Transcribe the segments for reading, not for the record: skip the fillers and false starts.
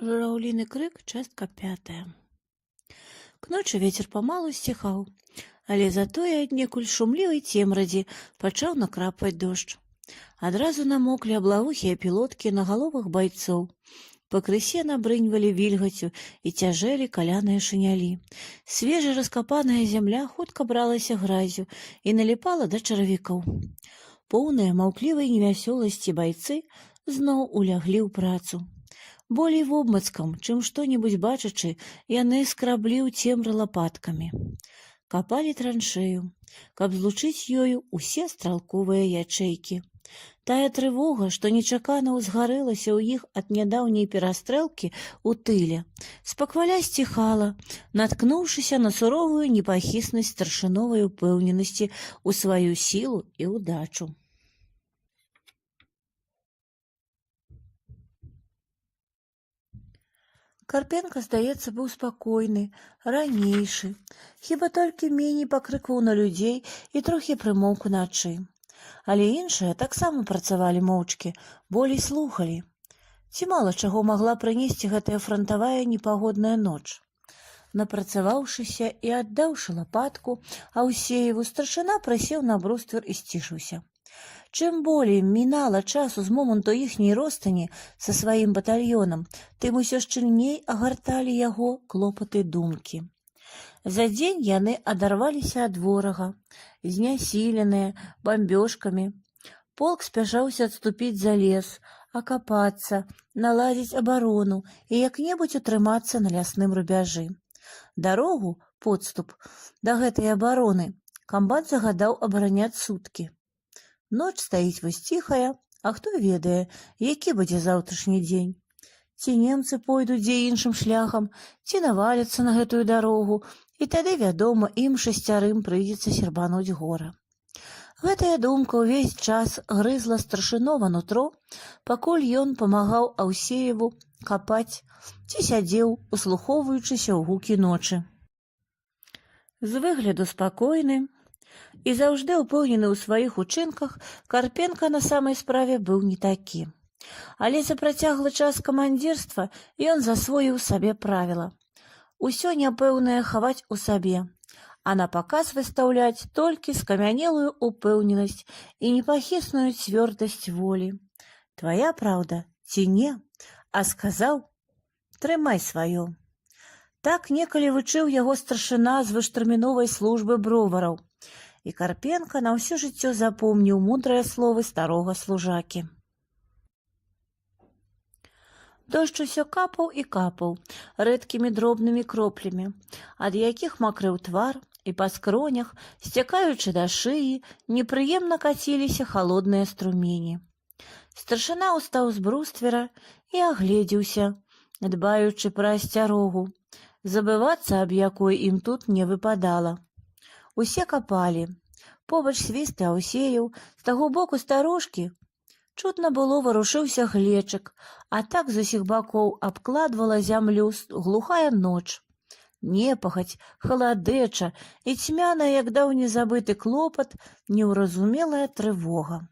Журавлиный крык, частка 5. К ночы ветер памалу сціхаў, але затое аднекуль шумлівай цемрадзі пачаў накрапваць дождж. Адразу намоклі аблавухія пілоткі на галовах байцоў. Пакрысе набрыньвалі вільгаццю і цяжэлі каляныя шынялі. Свежа раскапаная зямля хутка бралася гразю і наліпала да чаравікоў. Поўныя маўклівай невясёласці байцы зноў уляглі ў працу. Болей вобмацкам, чым што-небудзь бачачы, яны скраблі ў цемры лапаткамі. Капалі траншэю, каб злучыць ёю усе стралковыя ячэйкі. Тая трывога, што нечакана ўзгарэлася ў іх ад нядаўняй перастрэлкі ў тыле, спакваля сціхала, наткнуўшыся на суровую непахіснасць старшыновай упэўненасці ў сваю сілу і ўдачу. Карпенка, здаецца, быў спакойны, ранейшы, хіба толькі меней пакрыкваў на людзей і трохі прымоўк уначы. Але іншыя таксама працавалі моўчкі, болей слухалі. Ці мала чаго магла прынесці гэтая франтавая непагодная ноч. Напрацаваўшыся і аддаўшы лапатку Аўсееву, старшына прысеў на бруствер і сцішыўся. Чым болей мінала часу з моманту іхняй ростані са сваім батальёнам, тым усё шчыльней агарталі яго клопаты думкі. За дзень яны адарваліся ад ворага, знясіленыя бамбёжкамі. Полк спяшаўся адступіць за лес, акапацца, наладзіць абарону і як-небудзь утрымацца на лясным рубяжы. Дарогу, подступ да гэтай абароны камбат загадаў абараняць суткі. Ноч стаіць вось ціхая, а хто ведае, які будзе заўтрашні дзень. Ці немцы пойдуць дзе іншым шляхам, ці наваляцца на гэтую дарогу, і тады, вядома, ім шасцярым прыйдзецца сербануць гора. Гэтая думка ўвесь час грызла старшынова нутро, пакуль ён памагаў Аўсееву капаць ці сядзеў, услухоўваючыся ў гукі ночы. З выгляду спакойны і заўжды ўпэўнены ў сваіх учынках, Карпенка на самай справе быў не такі. Але за працяглы час камандзірства ён засвоіў сабе правіла. Усё няпэўнае хаваць у сабе, а на паказ выстаўляць толькі скамянелую ўпэўненасць і непахісную цвёрдасць волі. Твая праўда ці не, а сказаў — трымай сваё. Так некалі вучыў яго старшына з выштэрміновай службы бровараў. І Карпенка на ўсё жыццё запомніў мудрыя словы старога служакі. Дождж усё капаў і капаў рэдкімі дробнымі кроплямі, ад якіх макрыў твар, і па скронях, сцякаючы да шыі, непрыемна каціліся халодныя струмені. Старшына ўстаў з бруствера і агледзеўся, дбаючы пра асцярогу, забывацца аб якой ім тут не выпадала. Усе капалі. Побач свісты Аўсеяў, з таго боку старожкі чутна было варушыўся глечык, а так з усіх бакоў абкладвала зямлю глухая ноч. Непахаць, халадэча і цьмяная, як даўні забыты клопат, неўразумелая трывога.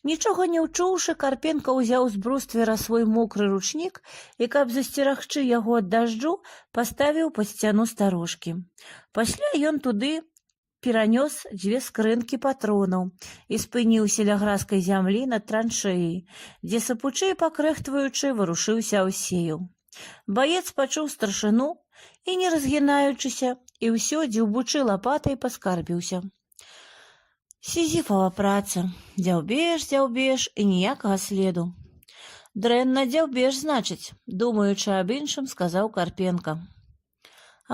Нічога не ўчуўшы, Карпенка ўзяў з бруствера свой мокры ручнік і, каб засцерагчы яго ад дажджу, паставіў пад сцяну старожкі. Пасля ён туды перанёс 2 скрынкі патронаў і спыніўся ля гразкай зямлі над траншэяй, дзе сапучы і пакрэхтваючы варушыўся Аўсеяў. Баец пачуў старшыну і, не разгінаючыся, і ўсё дзеўбучы лапатай паскарбіўся. Сізіфава праца. Дзяўбеш і ніякага следу. Дрэнна дзяўбеш, значыць, думаючы аб іншым, сказаў Карпенка.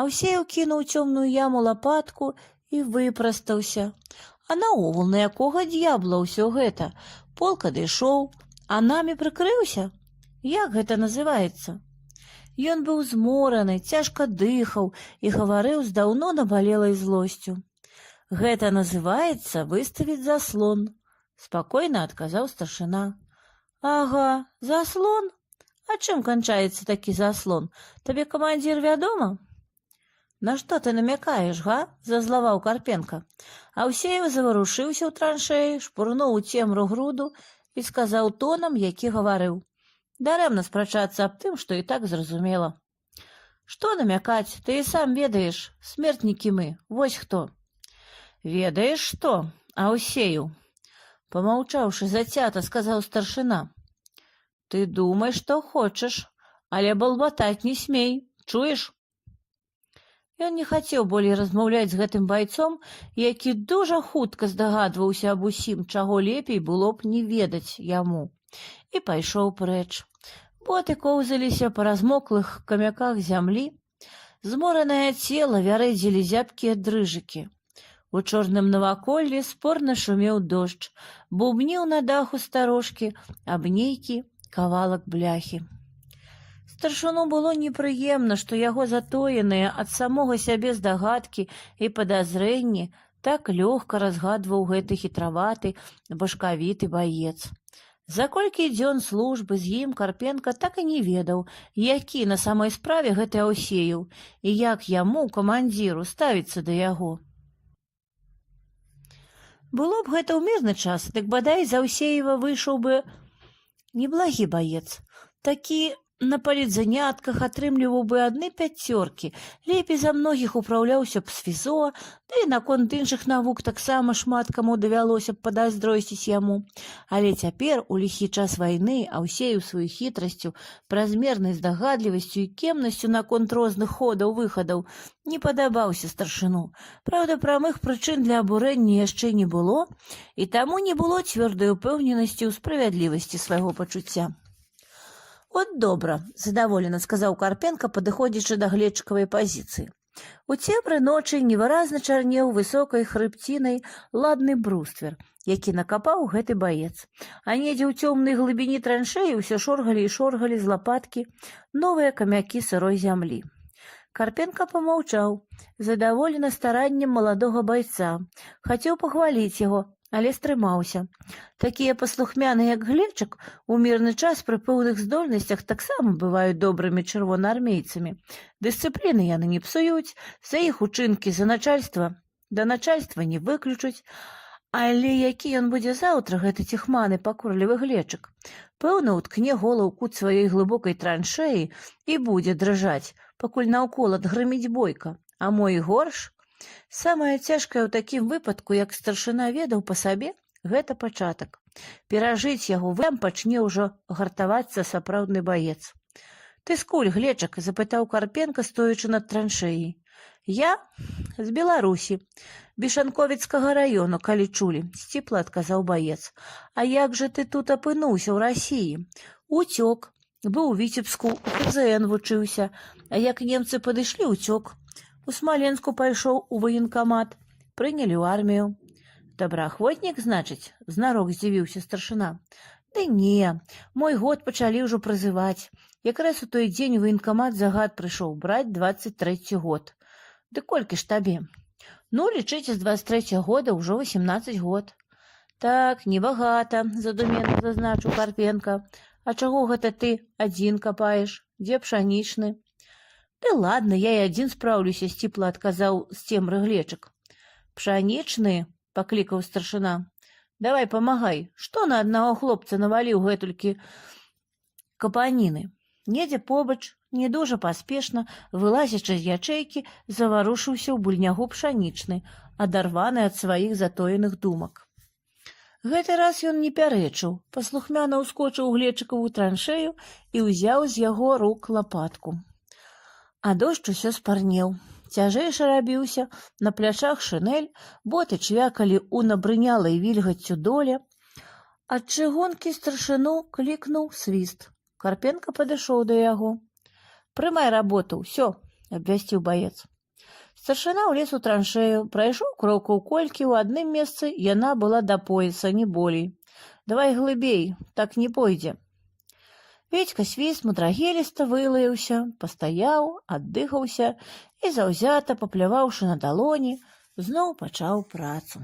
Аўсеяў кінуў цёмную яму лапатку і выпрастаўся. А наогул, на якога д'ябла ўсё гэта? Полк адышоў, а намі прыкрыўся? Як гэта называецца? Ён быў змораны, цяжка дыхаў і гаварыў з даўно набалелай злосцю. Гэта называецца выставіць заслон, спакойна адказаў старшына. Ага, заслон? А чым канчаецца такі заслон? Табе, камандзір, вядома? На што ты намякаеш, га? Зазлаваў Карпенка. Аўсеев заварушыўся ў траншэі, шпурнуў у цемру груду і сказаў тонам, які гаварыў. Дарэмна спрачацца аб тым, што і так зразумела. Што намякаць, ты і сам ведаеш, смертнікі мы, вось хто. Ведаеш што, Аўсею? Помаўчаўшы зацята, сказаў старшына. Ты думай, што хочаш, але балбатаць не смей, чуеш? Ён не хацеў болей размаўляць з гэтым байцом, які дужа хутка здагадваўся аб усім, чаго лепей было б не ведаць яму, і пайшоў прэч. Боты коўзаліся па размоклых камяках зямлі, зморанае цела вярэдзілі зябкія дрыжыкі. У чорным наваколлі спорна шумеў дождж, бубніў на даху старожкі аб нейкі кавалак бляхі. Старшыну было непрыемна, што яго затоеныя ад самога сябе здагадкі і падазрэнні так лёгка разгадваў гэты хітраваты, башкавіты баец. За колькі дзён службы з ім Карпенка так і не ведаў, які на самой справе гэты Аўсеяў і як яму, камандзіру, ставіцца да яго. Было б гэта ў мірны час, дык бадай з Аўсеева выйшаў бы неблагі баец, такі на палітзанятках атрымліваў бы адны пяцёркі, лепей за многіх упраўляўся б з фізо, да і наконт іншых навук таксама шмат каму давялося б падаздросціць яму. Але цяпер, у ліхі час вайны, Аўсею сваю хітрасцю, празмернай здагадлівасцю і кемнасцю наконт розных ходаў-выхадаў не падабаўся старшыну. Праўда, прамых прычын для абурэння яшчэ не было, і таму не было цвёрдай упэўненасці ў справядлівасці свайго пачуцця. «От добра», — задаволена сказаў Карпенка, падыходзячы да глечыкавай пазіцыі. У цемры ночы невыразна чарнеў высокай хрыбцінай ладны бруствер, які накапаў гэты баец. А недзе ў цёмнай глыбіні траншэі ўсё шоргалі і шоргалі з лапаткі новыя камякі сырой зямлі. Карпенка помаўчаў, задаволена стараннем маладога байца, хацеў пахваліць яго, але стрымаўся. Такія паслухмяныя, як Глечык, у мірны час пры пэўных здольнасцях таксама бываюць добрымі чырвонаармейцамі. Дысцыпліны яны не псуюць, за іх учынкі да начальства не выключаць. Але які ён будзе заўтра, гэты ціхманы пакорлівы Глечык? Пэўна, уткне голаў кут сваёй глыбокай траншэі і будзе дрыжаць, пакуль наўкол адгрыміць бойка. А мо і горш? Самае цяжкае ў такім выпадку, як старшына ведаў па сабе, гэта пачатак. Перажыць яго вам пачне ўжо гартавацца сапраўдны баец. «Ты скуль, Глечык?» — запытаў Карпенка, стоячы над траншэяй. «Я з Беларусі, Бешанковіцкага раёну, калі чулі», — сціпла адказаў баец. «А як жа ты тут апынуўся ў Расіі?» «Уцёк. Быў у Віцебску, у КЗН вучыўся, а як немцы падышлі, уцёк. У Смаленску пайшоў у ваенкамат, прынялі ў армію». «Добраахвотнік, значыць?» — знарок здзівіўся старшына. «Ды не, мой год пачалі ўжо прызываць. Якраз у той дзень у ваенкамат загад прыйшоў браць 23-й год. Ды колькі ж табе?» «Ну, лічыце, з 23-го года ўжо 18 год». «Так, небагата», — задуменна зазначыў Карпенка. «А чаго гэта ты адзін капаеш? Дзе пшанічны?» «Ды ладно, я і адзін спраўлюся», — сціпла адказаў з цемры Глечык. «Пшанічны?» — паклікаў старшына. «Давай памагай, што на аднаго хлопца наваліў гэтулькі капаніны?» Недзе побач, не дужа паспешна, вылазячы з ячэйкі, заварушыўся ў бульнягу пшанічны, адарваны ад сваіх затоеных думак. Гэты раз ён не пярэчыў, паслухмяна ўскочыў у Глечыкаву траншэю і ўзяў з яго рук лапатку. А дождж усё спарнеў. Цяжэйшы рабіўся, на плячах шынель, боты чвякалі ў набрынялай вільгаццю доле. Ад чыгункі старшыну клікнуў свіст. Карпенка падышоў да яго. «Прымай работу, ўсё», — абвясціў баец. Старшына ўлез у траншэю, прайшоў крокаў колькі, у адным месцы яна была да пояса, не болей. «Давай глыбей, так не пойдзе». Вецька свіст мудрагеліста вылаяўся, пастаяў, аддыхаўся і, заўзята папляваўшы на далоні, зноў пачаў працу.